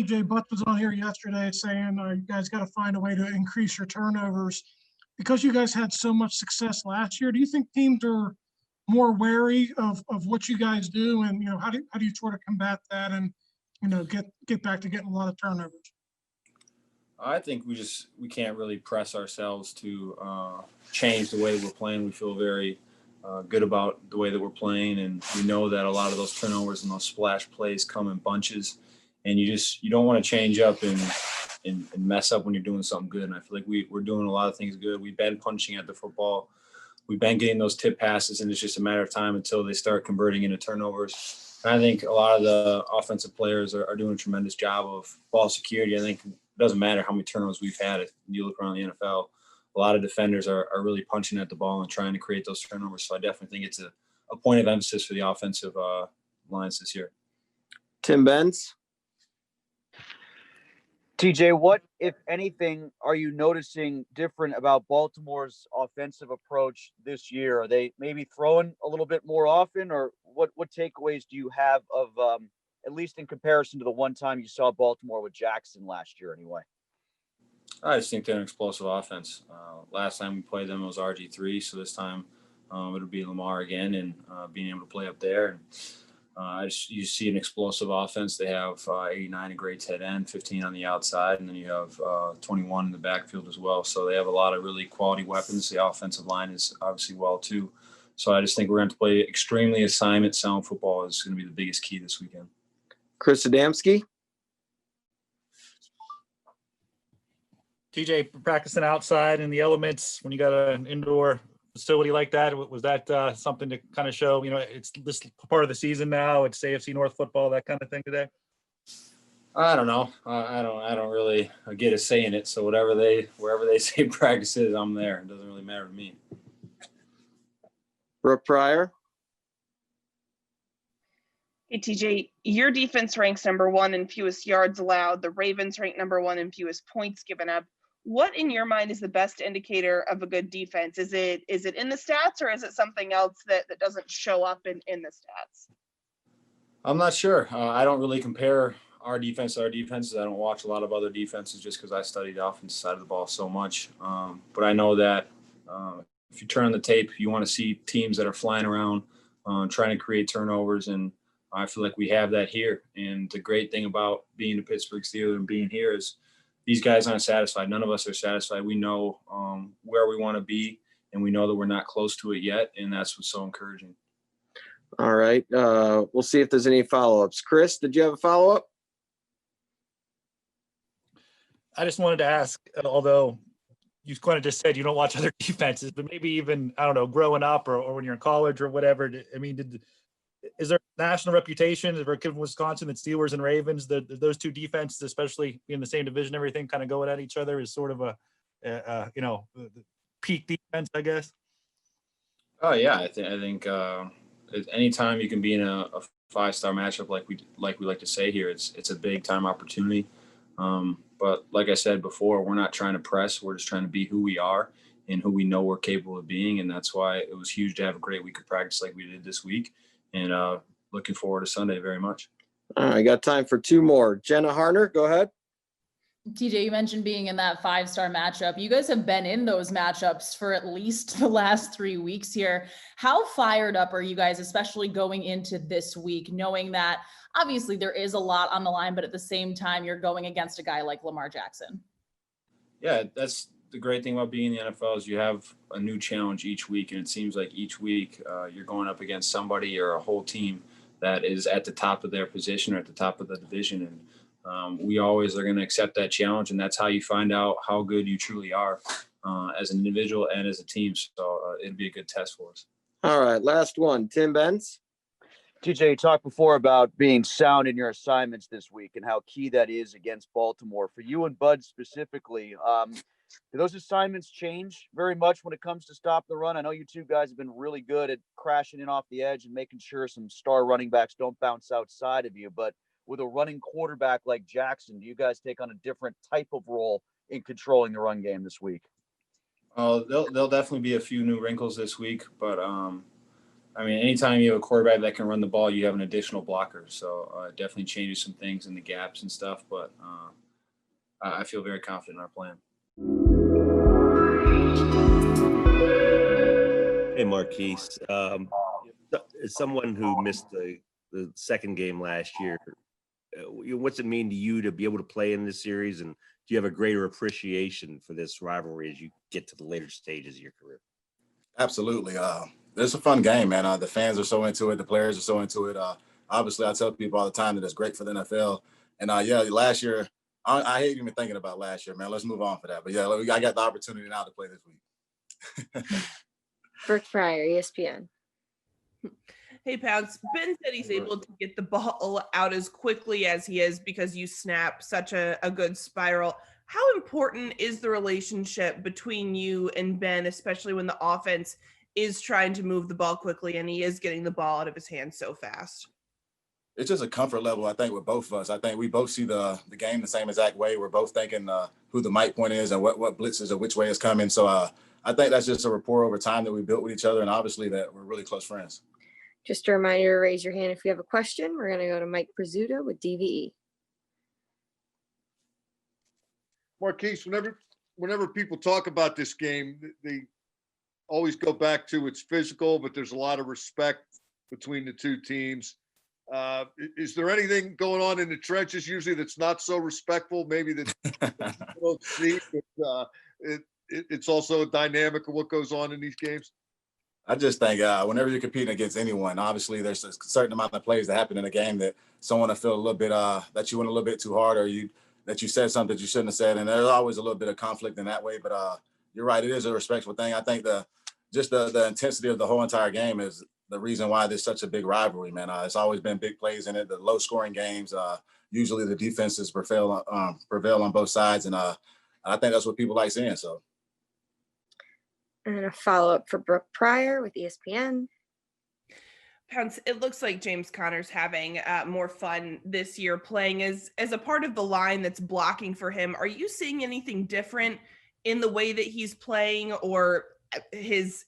TJ Butts was on here yesterday saying you guys got to find a way to increase your turnovers because you guys had so much success last year. Do you think teams are more wary of what you guys do, and how do you sort of combat that and get back to getting a lot of turnovers? I think we can't really press ourselves to change the way we're playing. We feel very good about the way that we're playing, and we know that a lot of those turnovers and those splash plays come in bunches, and you don't want to change up and mess up when you're doing something good. And I feel like we're doing a lot of things good. We've been punching at the football. We've been getting those tip passes, and it's just a matter of time until they start converting into turnovers. And I think a lot of the offensive players are doing a tremendous job of ball security. I think it doesn't matter how many turnovers we've had. If you look around the NFL, a lot of defenders are really punching at the ball and trying to create those turnovers. So I definitely think it's a point of emphasis for the offensive lines this year. Tim Benz. TJ, what, if anything, are you noticing different about Baltimore's offensive approach this year? Are they maybe throwing a little bit more often, or what takeaways do you have of, at least in comparison to the one time you saw Baltimore with Jackson last year anyway? I just think they're an explosive offense. Last time we played them, it was RG3. So this time it'll be Lamar again, and being able to play up there. And you see an explosive offense. They have 89 a great tight end, 15 on the outside, and then you have 21 in the backfield as well. So they have a lot of really quality weapons. The offensive line is obviously well too. So I just think we're going to play extremely assignment sound football is going to be the biggest key this weekend. Chris Adamski. TJ, practicing outside in the elements when you got an indoor facility like that, was that something to kind of show, it's this part of the season now, it's AFC North football, that kind of thing today? I don't know. I don't really get a say in it. So wherever they say practice is, I'm there. It doesn't really matter to me. Brooke Pryor. Hey, TJ, your defense ranks #1 in fewest yards allowed. The Ravens rank #1 in fewest points given up. What, in your mind, is the best indicator of a good defense? Is it in the stats, or is it something else that doesn't show up in the stats? I'm not sure. I don't really compare our defense to our defenses. I don't watch a lot of other defenses just because I study the offensive side of the ball so much. But I know that if you turn on the tape, you want to see teams that are flying around, trying to create turnovers, and I feel like we have that here. And the great thing about being the Pittsburgh Steelers and being here is these guys aren't satisfied. None of us are satisfied. We know where we want to be, and we know that we're not close to it yet, and that's what's so encouraging. All right. We'll see if there's any follow-ups. Chris, did you have a follow-up? I just wanted to ask, although you kind of just said you don't watch other defenses, but maybe even, I don't know, growing up or when you're in college or whatever, I mean, is there a national reputation for Wisconsin, the Steelers and Ravens, those two defenses, especially in the same division, everything kind of going at each other is sort of a peak defense, I guess? Oh, yeah. I think anytime you can be in a five-star matchup like we like to say here, it's a big-time opportunity. But like I said before, we're not trying to press. We're just trying to be who we are and who we know we're capable of being, and that's why it was huge to have a great week of practice like we did this week. And looking forward to Sunday very much. All right, I got time for two more. Jenna Harner, go ahead. TJ, you mentioned being in that five-star matchup. You guys have been in those matchups for at least the last 3 weeks here. How fired up are you guys, especially going into this week, knowing that obviously there is a lot on the line, but at the same time, you're going against a guy like Lamar Jackson? Yeah, that's the great thing about being in the NFL is you have a new challenge each week, and it seems like each week you're going up against somebody or a whole team that is at the top of their position or at the top of the division. And we always are going to accept that challenge, and that's how you find out how good you truly are as an individual and as a team. So it'd be a good test for us. All right, last one. Tim Benz. TJ, you talked before about being sound in your assignments this week and how key that is against Baltimore. For you and Bud specifically, do those assignments change very much when it comes to stop the run? I know you two guys have been really good at crashing in off the edge and making sure some star running backs don't bounce outside of you. But with a running quarterback like Jackson, do you guys take on a different type of role in controlling the run game this week? There'll definitely be a few new wrinkles this week, but I mean, anytime you have a quarterback that can run the ball, you have an additional blocker. So it definitely changes some things in the gaps and stuff. But I feel very confident in our plan. Hey, Maurkice. As someone who missed the second game last year, what's it mean to you to be able to play in this series? And do you have a greater appreciation for this rivalry as you get to the later stages of your career? Absolutely. It's a fun game, man. The fans are so into it. The players are so into it. Obviously, I tell people all the time that it's great for the NFL. And yeah, last year, I hate even thinking about last year, man. Let's move on for that. But yeah, I got the opportunity now to play this week. Brooke Pryor, ESPN. Hey, Pounce. Ben said he's able to get the ball out as quickly as he is because you snap such a good spiral. How important is the relationship between you and Ben, especially when the offense is trying to move the ball quickly and he is getting the ball out of his hands so fast? It's just a comfort level, I think, with both of us. I think we both see the game the same exact way. We're both thinking who the mic point is and what blitz is or which way it's coming. So I think that's just a rapport over time that we built with each other, and obviously that we're really close friends. Just a reminder to raise your hand if you have a question. We're going to go to Mike Prizzuto with DVE. Maurkice, whenever people talk about this game, they always go back to it's physical, but there's a lot of respect between the two teams. Is there anything going on in the trenches usually that's not so respectful? Maybe that you don't see, but it's also a dynamic of what goes on in these games. I just think whenever you're competing against anyone, obviously there's a certain amount of plays that happen in a game that someone will feel a little bit that you went a little bit too hard, or that you said something that you shouldn't have said, and there's always a little bit of conflict in that way. But you're right, it is a respectful thing. I think the intensity of the whole entire game is the reason why there's such a big rivalry, man. It's always been big plays in it, the low scoring games. Usually the defenses prevail on both sides, and I think that's what people like seeing. So. And a follow-up for Brooke Pryor with ESPN. Pounce, it looks like James Conner's having more fun this year playing as a part of the line that's blocking for him. Are you seeing anything different in the way that he's playing, or his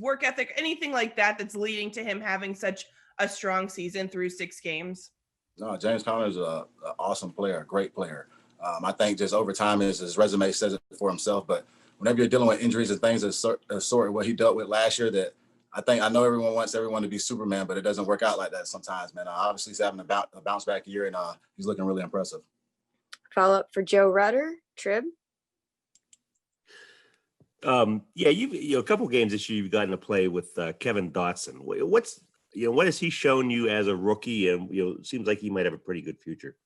work ethic, anything like that that's leading to him having such a strong season through 6 games? No, James Conner is an awesome player, a great player. I think just over time his resume says it for himself, but whenever you're dealing with injuries and things of sort of what he dealt with last year, that I know everyone wants everyone to be Superman, but it doesn't work out like that sometimes, man. Obviously, he's having a bounce back year, and he's looking really impressive. Follow up for Joe Rudder, Trib. Yeah, a couple games this year you've gotten to play with Kevin Dotson. What has he shown you as a rookie? And it seems like he might have a pretty good future.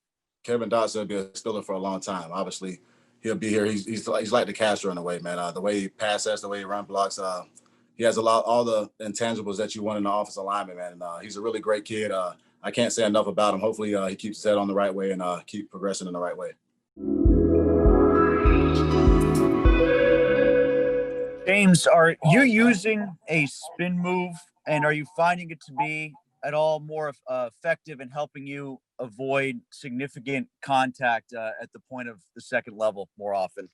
Kevin Dotson will be a Steeler for a long time. Obviously, he'll be here. He's like the Castro in a way, man. The way he passes, the way he run blocks. He has all the intangibles that you want in the offensive lineman, man. And he's a really great kid. I can't say enough about him. Hopefully, he keeps his head on the right way and keep progressing in the right way. James, are you using a spin move, and are you finding it to be at all more effective in helping you avoid significant contact at the point of the second level more often?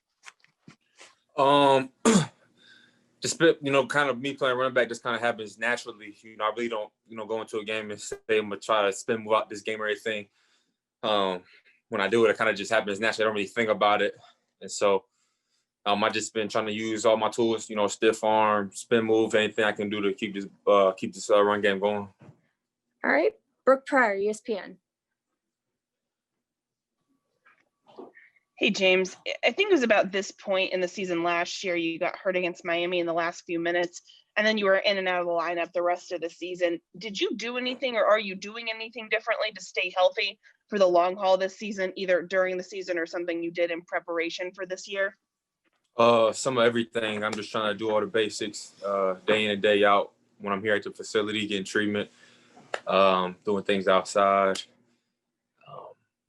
Just kind of me playing running back just kind of happens naturally. I really don't, go into a game and say I'm gonna try to spin move out this game or anything. When I do it, it kind of just happens naturally. I don't really think about it, and so I just been trying to use all my tools, stiff arm, spin move, anything I can do to keep this run game going. All right, Brooke Pryor, ESPN. Hey, James, I think it was about this point in the season last year, you got hurt against Miami in the last few minutes, and then you were in and out of the lineup the rest of the season. Did you do anything, or are you doing anything differently to stay healthy for the long haul this season, either during the season or something you did in preparation for this year? Some of everything. I'm just trying to do all the basics, day in and day out when I'm here at the facility, getting treatment, doing things outside.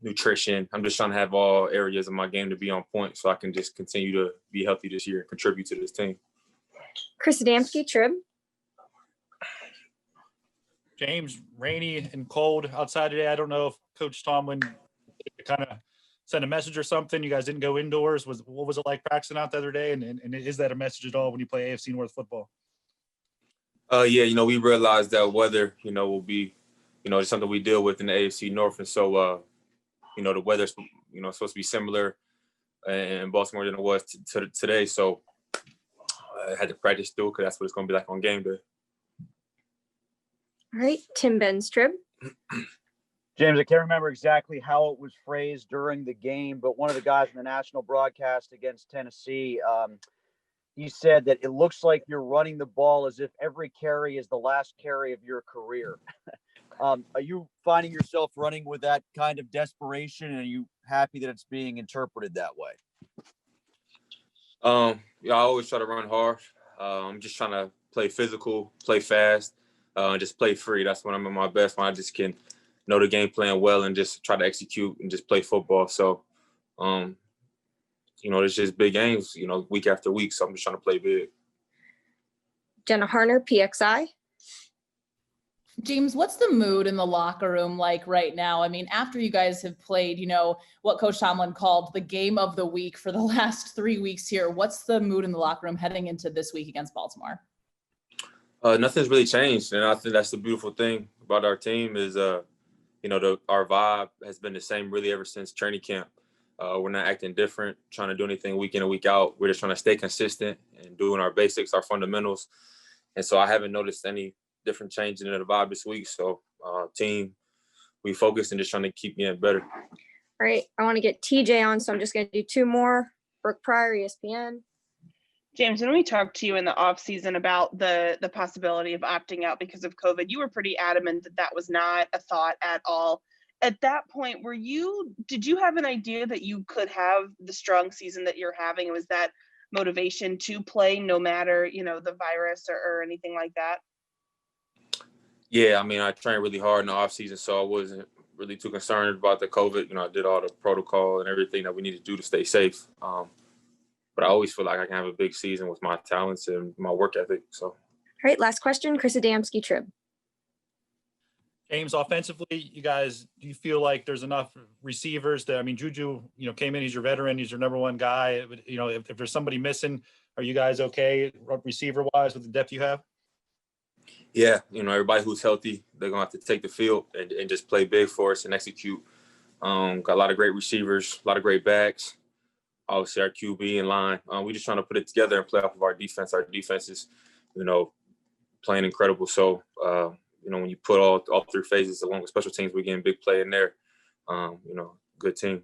Nutrition. I'm just trying to have all areas of my game to be on point so I can just continue to be healthy this year and contribute to this team. Chris Adamski, Trib. James, rainy and cold outside today. I don't know if Coach Tomlin kind of sent a message or something. You guys didn't go indoors. What was it like practicing out the other day? And is that a message at all when you play AFC North football? Yeah, we realized that weather, will be, it's something we deal with in the AFC North. And so, the weather's, supposed to be similar in Baltimore than it was today. So I had to practice through because that's what it's going to be like on game day. All right, Tim Benstrib. James, I can't remember exactly how it was phrased during the game, but one of the guys in the national broadcast against Tennessee, he said that it looks like you're running the ball as if every carry is the last carry of your career. Are you finding yourself running with that kind of desperation, and are you happy that it's being interpreted that way? Yeah, I always try to run hard. I'm just trying to play physical, play fast, and just play free. That's when I'm at my best, when I just can know the game plan well and just try to execute and just play football. So, it's just big games, week after week. So I'm just trying to play big. Jenna Harner, PXI. James, what's the mood in the locker room like right now? I mean, after you guys have played, what Coach Tomlin called the game of the week for the last 3 weeks here, what's the mood in the locker room heading into this week against Baltimore? Nothing's really changed. And I think that's the beautiful thing about our team is, our vibe has been the same really ever since training camp. We're not acting different, trying to do anything week in and week out. We're just trying to stay consistent and doing our basics, our fundamentals. And so I haven't noticed any different change in the vibe this week. So team, we focused and just trying to keep getting better. All right, I want to get TJ on, so I'm just going to do two more. Brooke Pryor, ESPN. James, when we talked to you in the offseason about the possibility of opting out because of COVID, you were pretty adamant that that was not a thought at all. At that point, did you have an idea that you could have the strong season that you're having? Was that motivation to play no matter, the virus or anything like that? Yeah, I trained really hard in the offseason, so I wasn't really too concerned about the COVID. I did all the protocol and everything that we need to do to stay safe. But I always feel like I can have a big season with my talents and my work ethic. So, all right, last question, Chris Adamski, Trib. James, offensively, you guys, do you feel like there's enough receivers that, Juju, came in, he's your veteran, he's your number one guy. If there's somebody missing, are you guys okay receiver wise with the depth you have? Yeah, everybody who's healthy, they're going to have to take the field and just play big for us and execute. Got a lot of great receivers, a lot of great backs. Obviously, our QB in line. We're just trying to put it together and play off of our defense. Our defense is, playing incredible. So, when you put all three phases along with special teams, we're getting big play in there. Good team.